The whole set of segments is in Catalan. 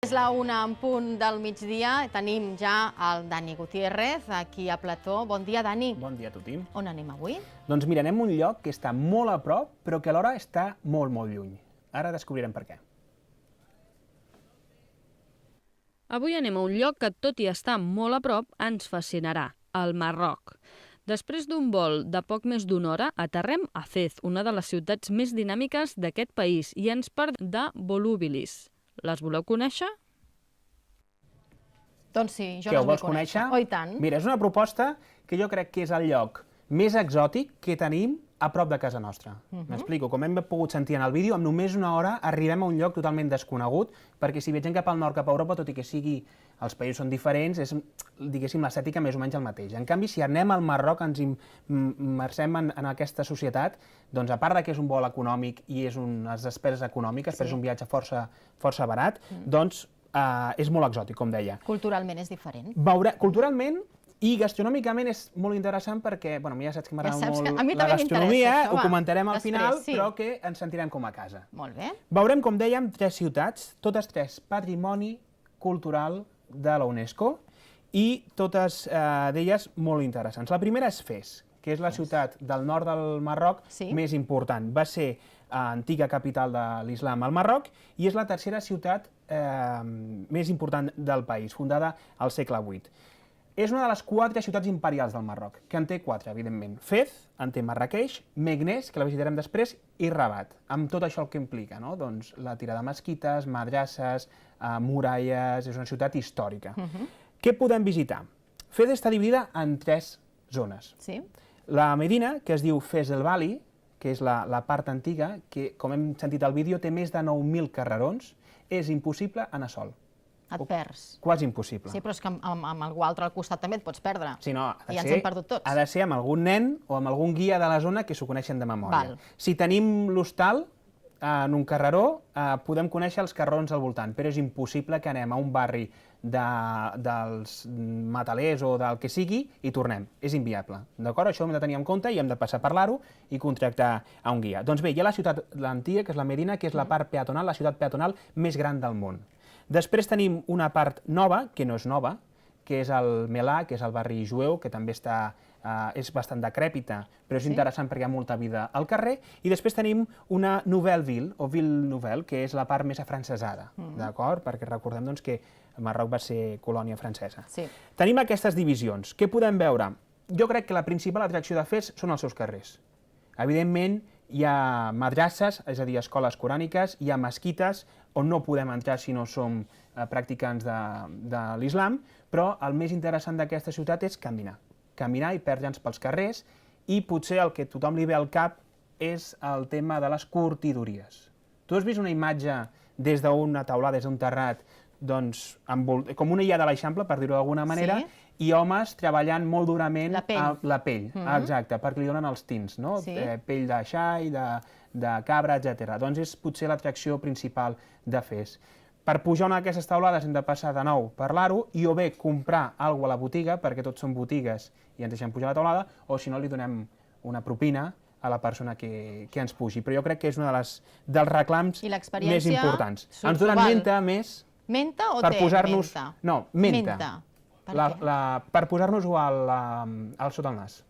És la 1 en punt del migdia, tenim ja el Dani Gutiérrez aquí a plató. Bon dia, Dani. Bon dia a tothom. On anem avui? Doncs mira, anem a un lloc que està molt a prop, però que alhora està molt, molt lluny. Ara descobrirem per què. Avui anem a un lloc que, tot i estar molt a prop, ens fascinarà, el Marroc. Després d'un vol de poc més d'una hora, aterrem a Fez, una de les ciutats més dinàmiques d'aquest país, i ens parlem de Volubilis. Les voleu conèixer? Doncs sí, jo Què, les ho vull vols conèixer? Oh, i tant. Mira, és una proposta que jo crec que és el lloc més exòtic que tenim a prop de casa nostra. M'explico, com hem pogut sentir en el vídeo, en només una hora arribem a un lloc totalment desconegut, perquè si viatgem cap al nord, cap a Europa, tot i que els països són diferents, és, diguéssim, l'estètica més o menys el mateix. En canvi, si anem al Marroc, ens immersem en aquesta societat, doncs a part que és un vol econòmic i és unes despeses econòmiques, però és un viatge força barat, doncs és molt exòtic, com deia. Culturalment és diferent. Culturalment i gastronòmicament és molt interessant perquè, bueno, ja saps que m'agrada molt la gastronomia, ho comentarem al final, però que ens sentirem com a casa. Molt bé. Veurem, com dèiem, 3 ciutats, totes 3 patrimoni cultural de la UNESCO i totes d'elles molt interessants. La primera és Fes, que és la ciutat del nord del Marroc més important. Va ser antiga capital de l'islam al Marroc i és la tercera ciutat més important del país, fundada al segle VIII. És una de les 4 ciutats imperials del Marroc, que en té 4, evidentment. Fez, en té Marràqueix, Meknès, que la visitarem després, i Rabat, amb tot això el que implica, no? Doncs la tira de mesquites, madrasses, muralles, és una ciutat històrica. Què podem visitar? Fez està dividida en 3 zones. La Medina, que es diu Fez el Vali, que és la part antiga, que, com hem sentit al vídeo, té més de 9.000 carrerons, és impossible anar sol. Et perds. Quasi impossible. Sí, però és que amb algú altre al costat també et pots perdre. Sí, no, i ens hem perdut tots. Ha de ser amb algun nen o amb algun guia de la zona que s'ho coneixen de memòria. Si tenim l'hostal en un carreró, podem conèixer els carrerons al voltant, però és impossible que anem a un barri dels metalers o del que sigui i tornem. És inviable. D'acord? Això ho hem de tenir en compte i hem de passar a parlar-ho i contractar a un guia. Doncs bé, hi ha la ciutat antiga, que és la Medina, que és la part peatonal, la ciutat peatonal més gran del món. Després tenim una part nova, que no és nova, que és el Melà, que és el barri jueu, que també és bastant decrèpita, però és interessant perquè hi ha molta vida al carrer. I després tenim una Nouvelle Ville, o Ville Nouvelle, que és la part més afrancesada, d'acord? Perquè recordem que el Marroc va ser colònia francesa. Tenim aquestes divisions. Què podem veure? Jo crec que la principal atracció de Fes són els seus carrers. Evidentment, hi ha madrasses, és a dir, escoles coràniques, hi ha mesquites, on no podem entrar si no som practicants de l'islam, però el més interessant d'aquesta ciutat és caminar. Caminar i perdre'ns pels carrers, i potser el que a tothom li ve al cap és el tema de les curtidories. Tu has vist una imatge des d'una taulada, des d'un terrat, doncs, com una illa de l'Eixample, per dir-ho d'alguna manera, i homes treballant molt durament la pell, exacte, perquè li donen els tints, no? Pell de xai, de cabra, etc. Doncs és potser l'atracció principal de Fes. Per pujar una d'aquestes taulades hem de passar de nou, parlar-ho, i o bé comprar alguna cosa a la botiga, perquè tots són botigues i ens deixem pujar la taulada, o si no li donem una propina a la persona que ens pugi. Però jo crec que és un dels reclams més importants. Ens donen menta més... Menta o té menta? No, menta. Per posar-nos-ho al sota el nas.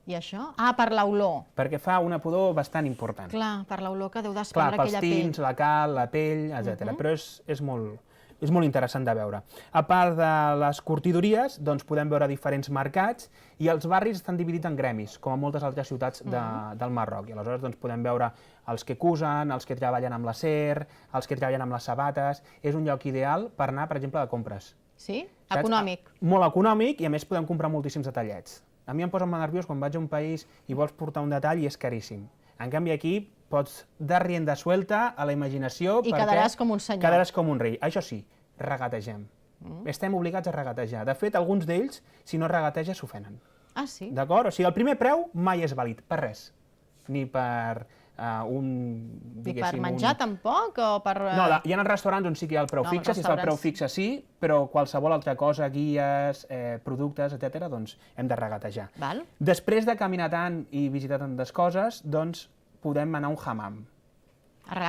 I això? Ah, per l'olor. Perquè fa una pudor bastant important. Clar, per l'olor que deu desprendre aquella pell. Clar, pels tints, la cal, la pell, etc. Però és molt interessant de veure. A part de les curtidories, doncs podem veure diferents mercats i els barris estan dividits en gremis, com a moltes altres ciutats del Marroc. I aleshores doncs, podem veure els que cusen, els que treballen amb l'acer, els que treballen amb les sabates. És un lloc ideal per anar, per exemple, de compres. Sí? Econòmic. Molt econòmic, i a més podem comprar moltíssims detallets. A mi em posa molt nerviós quan vaig a un país i vols portar un detall i és caríssim. En canvi aquí pots dar rienda suelta a la imaginació i quedaràs com un senyor. Quedaràs com un rei. Això sí, regategem. Estem obligats a regatejar. De fet, alguns d'ells, si no regateges, s'ofenen. Ah, sí? D'acord? O sigui, el primer preu mai és vàlid, per res. Ni per I per menjar tampoc? No, hi ha restaurants on sí que hi ha el preu fixe, si està el preu fixe sí, però qualsevol altra cosa, guies, productes, etc., doncs hem de regatejar. Després de caminar tant i visitar tantes coses, doncs podem anar a un hammam.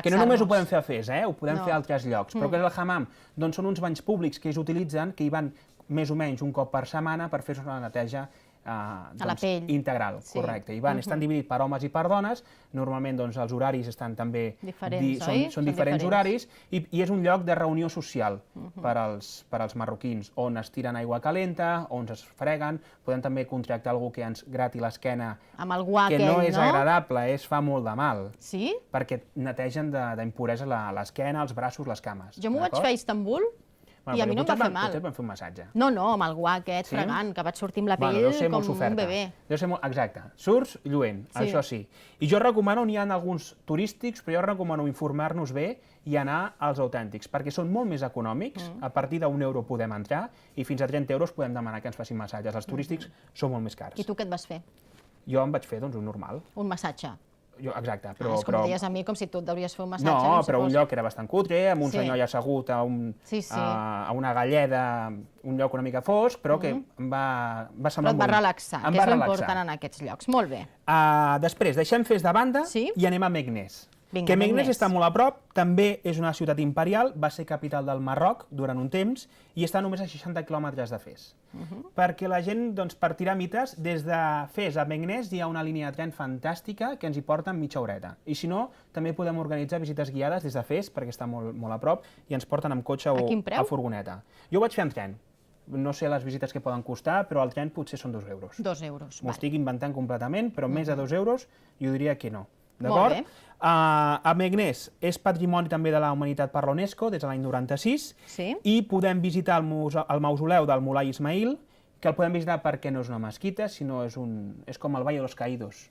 que no només ho podem fer a Fes, ho podem fer a altres llocs, però que és el hammam? Doncs són uns banys públics que ells utilitzen, que hi van més o menys un cop per setmana per fer una neteja integral, correcte. I estan dividits per homes i per dones, normalment els horaris estan també... Són diferents horaris, i és un lloc de reunió social per als marroquins, on es tiren aigua calenta, on es freguen, podem també contractar algú que ens grati l'esquena, que no és agradable, fa molt de mal. Sí? Perquè netegen d'impuresa l'esquena, els braços, les cames. Jo m'ho vaig fer a Istanbul, i a mi no em va fer mal. Potser et van fer un massatge. No, amb el guà aquest fregant, que vaig sortir amb la pell com un bebè. Exacte, surts lluent, això sí. I jo recomano, n'hi ha alguns turístics, però jo recomano informar-nos bé i anar als autèntics, perquè són molt més econòmics, a partir d'1 euro podem entrar, i fins a 30 euros podem demanar que ens facin massatges. Els turístics són molt més cars. I tu què et vas fer? Jo em vaig fer, un normal. Un massatge? Exacte, però... És com ho deies a mi, com si tu et devries fer un massatge. No, però un lloc que era bastant cutre, amb un senyor allà assegut a una galleda, un lloc una mica fosc, però que em va semblar molt... Però et va relaxar, que és l'important en aquests llocs. Molt bé. Després, deixem Fes de banda i anem a Meknès. Que Meknès està molt a prop, també és una ciutat imperial, va ser capital del Marroc durant un temps i està només a 60 quilòmetres de Fes. Perquè la gent, per tirar mites, des de Fes a Meknès hi ha una línia de tren fantàstica que ens hi porta en mitja horeta. I si no, també podem organitzar visites guiades des de Fes, perquè està molt a prop, i ens porten amb cotxe o a furgoneta. Jo ho vaig fer en tren. No sé les visites que poden costar, però el tren potser són 2 euros. 2 euros. M'ho estic inventant completament, però més de 2 euros jo diria que no. D'acord? A Meknès és patrimoni també de la humanitat per l'UNESCO des de l'any 96 i podem visitar el mausoleu del Mulai Ismail, que el podem visitar perquè no és una mesquita, sinó és com el Valle de los Caídos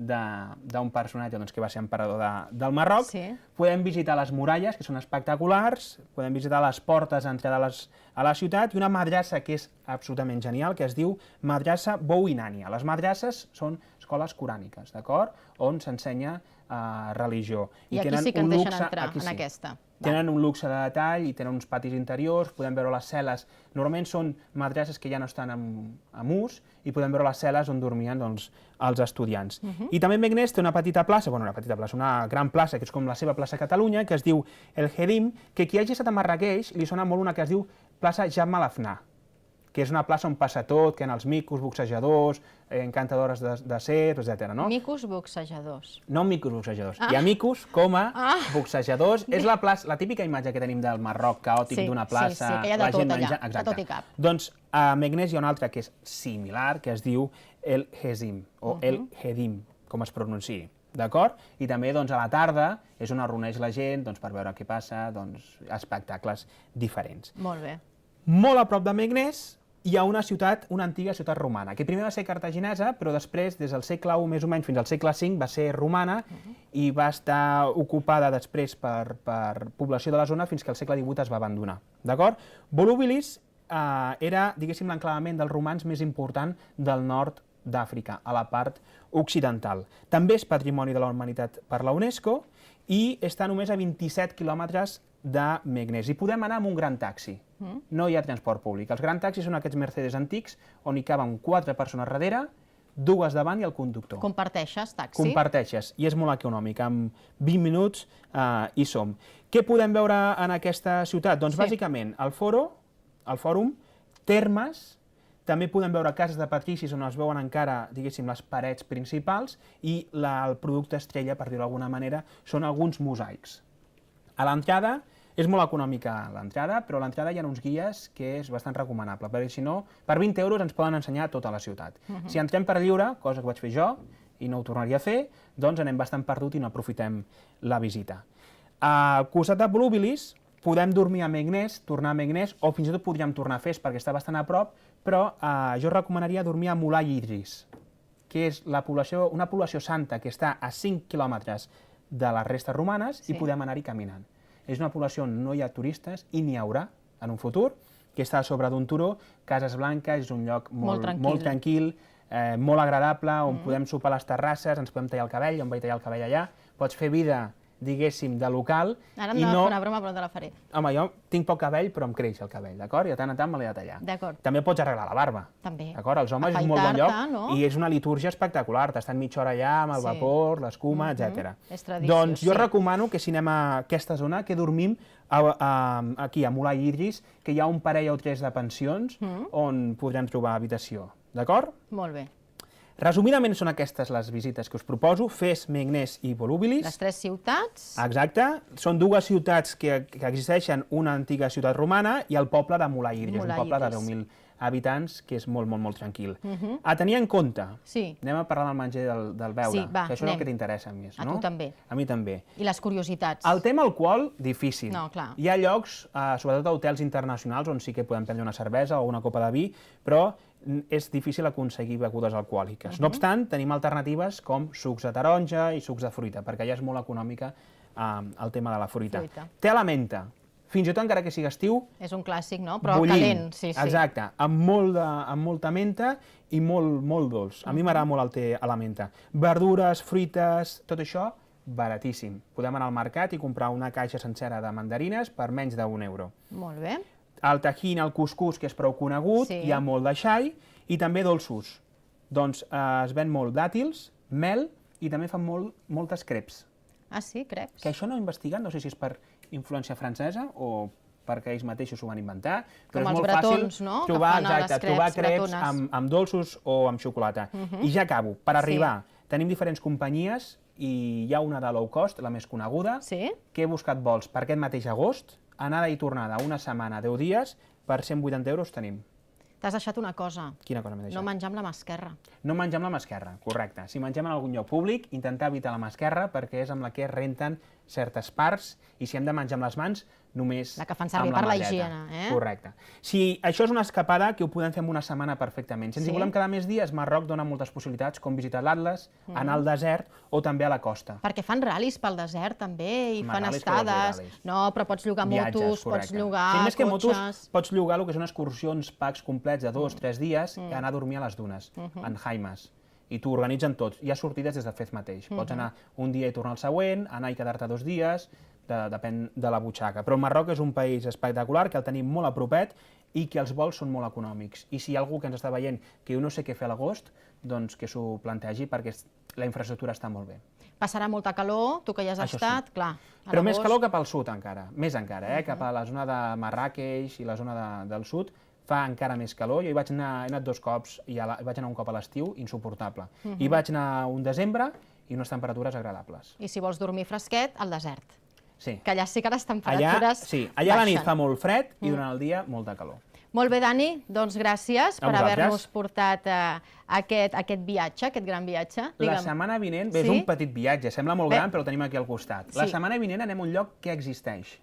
d'un personatge que va ser emperador del Marroc. Podem visitar les muralles, que són espectaculars, podem visitar les portes d'entrada a la ciutat, i una madrassa que és absolutament genial, que es diu Madrassa Bouinania. Les madrasses són escoles coràniques, d'acord? On s'ensenya religió. I aquí sí que ens deixen entrar, en aquesta. Tenen un luxe de detall i tenen uns patis interiors, podem veure les cel·les. Normalment són madrasses que ja no estan en ús i podem veure les cel·les on dormien els estudiants. I també Meknès té una petita plaça, una gran plaça, que és com la seva plaça Catalunya, que es diu El Hedim, que qui hagi estat a Marràqueix li sona molt una que es diu plaça Jaume Lafnar, que és una plaça on passa tot, que hi ha els micos, boxejadors, encantadores de serps, etc. Micos boxejadors. No micos boxejadors. Hi ha micos com a boxejadors. És la típica imatge que tenim del Marroc caòtic d'una plaça. Sí, que hi ha de tot allà, de tot i cap. Doncs a Meknès hi ha una altra que és similar, que es diu El Hezim, o El Hedim, com es pronunciï. D'acord? I també a la tarda és on es reuneix la gent per veure què passa, espectacles diferents. Molt bé. Molt a prop de Meknès hi ha una antiga ciutat romana, que primer va ser cartaginesa, però després, des del segle I més o menys fins al segle V, va ser romana i va estar ocupada després per població de la zona fins que al segle XVIII es va abandonar. D'acord? Volubilis era, diguéssim, l'enclavament dels romans més important del nord d'Àfrica, a la part occidental. També és patrimoni de la humanitat per la UNESCO i està només a 27 quilòmetres de Meknès. I podem anar amb un gran taxi. No hi ha transport públic. Els grans taxis són aquests Mercedes antics on hi caben 4 persones darrere, 2 davant i el conductor. Comparteixes taxi? Comparteixes, i és molt econòmic. En 20 minuts hi som. Què podem veure en aquesta ciutat? Doncs bàsicament el fòrum, termes, també podem veure cases de patricis on es veuen encara, diguéssim, les parets principals i el producte estrella, per dir-ho d'alguna manera, són alguns mosaics. A l'entrada, és molt econòmica l'entrada, però a l'entrada hi ha uns guies que és bastant recomanable, perquè si no, per 20 euros ens poden ensenyar tota la ciutat. Si entrem per lliure, cosa que vaig fer jo, i no ho tornaria a fer, doncs anem bastant perdut i no aprofitem la visita. Al costat de Volubilis podem dormir a Meknès, tornar a Meknès, o fins i tot podríem tornar a Fes perquè està bastant a prop, però jo recomanaria dormir a Mulai Idris, que és una població santa que està a 5 quilòmetres de les restes romanes i podem anar-hi caminant. És una població on no hi ha turistes i n'hi haurà en un futur, que està a sobre d'un turó, Cases Blanques, és un lloc molt tranquil, molt agradable, on podem sopar a les terrasses, ens podem tallar el cabell, on vaig tallar el cabell allà, pots fer vida diguéssim, de local. Ara em anava a fer una broma, però no te la faré. Home, jo tinc poc cabell, però em creix el cabell, d'acord? I de tant en tant me l'he de tallar. D'acord. També pots arreglar la barba. També. D'acord? Els homes és molt bon lloc no? i és una litúrgia espectacular. T'estan mitja hora allà amb el vapor, l'escuma, etc. És tradició, doncs jo recomano que si anem a aquesta zona, que dormim aquí a Mulai Idris, que hi ha un parell o tres de pensions on podrem trobar habitació. D'acord? Molt bé. Resumidament són aquestes les visites que us proposo, Fes, Meknès i Volubilis. Les 3 ciutats. Exacte. Són 2 ciutats que existeixen, una antiga ciutat romana i el poble de Mulai Idris, un poble de 10.000 habitants que és molt, molt, molt tranquil. A tenir en compte, anem a parlar del menjar del beure, que això és el que t'interessa més, no? A tu també. A mi també. I les curiositats. El tema alcohol, difícil. No, clar. Hi ha llocs, sobretot a hotels internacionals, on sí que podem prendre una cervesa o una copa de vi, però és difícil aconseguir begudes alcohòliques. No obstant, tenim alternatives com sucs de taronja i sucs de fruita, perquè ja és molt econòmica el tema de la fruita. Té a la menta, fins i tot encara que sigui estiu, és un clàssic, no? Però calent, sí. Exacte, amb molta menta i molt dolç. A mi m'agrada molt el té a la menta. Verdures, fruites, tot això, baratíssim. Podem anar al mercat i comprar una caixa sencera de mandarines per menys d'1 €. Molt bé. El tajín, el cuscús, que és prou conegut, hi ha molt de xai i també dolços. Doncs es ven molt dàtils, mel i també fan moltes creps. Ah, sí? Creps? Que això no he investigat, no sé si és per influència francesa o perquè ells mateixos s'ho van inventar, però és molt fàcil trobar creps amb dolços o amb xocolata. I ja acabo. Per arribar, tenim diferents companyies i hi ha una de low cost, la més coneguda, que he buscat vols per aquest mateix agost, anada i tornada, una setmana, 10 dies, per 180 € tenim. T'has deixat una cosa. Quina cosa m'he deixat? No menjar amb la mà esquerra. No menjar amb la mà esquerra, correcte. Si mengem en algun lloc públic, intentar evitar la mà esquerra perquè és amb la que es renten certes parts i si hem de menjar amb les mans, només la que fan servir per la higiene, Correcte. Si això és una escapada, que ho podem fer en una setmana perfectament. Si ens hi volem quedar més dies, Marroc dona moltes possibilitats, com visitar l'Atles, anar al desert o també a la costa. Perquè fan ral·lis pel desert, també, i fan estades. No, però pots llogar motos, pots llogar més que motos, cotxes. pots llogar el que són excursions, packs complets de 2-3 dies i anar a dormir a les dunes, en jaimes. I t'ho organitzen tots. Hi ha sortides des de Fez mateix. Pots anar un dia i tornar al següent, anar i quedar-te 2 dies, depèn de la butxaca. Però el Marroc és un país espectacular, que el tenim molt a propet i que els vols són molt econòmics. I si hi ha algú que ens està veient que jo no sé què fer a l'agost, doncs que s'ho plantegi perquè la infraestructura està molt bé. Passarà molta calor, tu que hi has estat, clar. Però més calor cap al sud encara, més encara, cap a la zona de Marràqueix i la zona del sud, fa encara més calor. Jo hi vaig anar, he anat 2 cops, i vaig anar un cop a l'estiu, insuportable. I vaig anar un desembre i unes temperatures agradables. I si vols dormir fresquet, al desert. Sí. Que allà sí que les temperatures Sí, allà a la nit fa molt fred i durant el dia molta calor. Molt bé, Dani, doncs gràcies per haver-nos portat aquest viatge, aquest gran viatge. La setmana vinent, és un petit viatge, sembla molt gran, però el tenim aquí al costat. La setmana vinent anem a un lloc que existeix.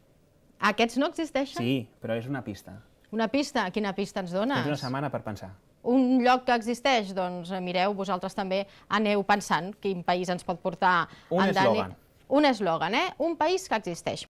Aquests no existeixen? Sí, però és una pista. Una pista? Quina pista ens dones? Tens una setmana per pensar. Un lloc que existeix? Doncs mireu, vosaltres també aneu pensant quin país ens pot portar en Dani. Un eslògan. Un eslògan, un país que existeix.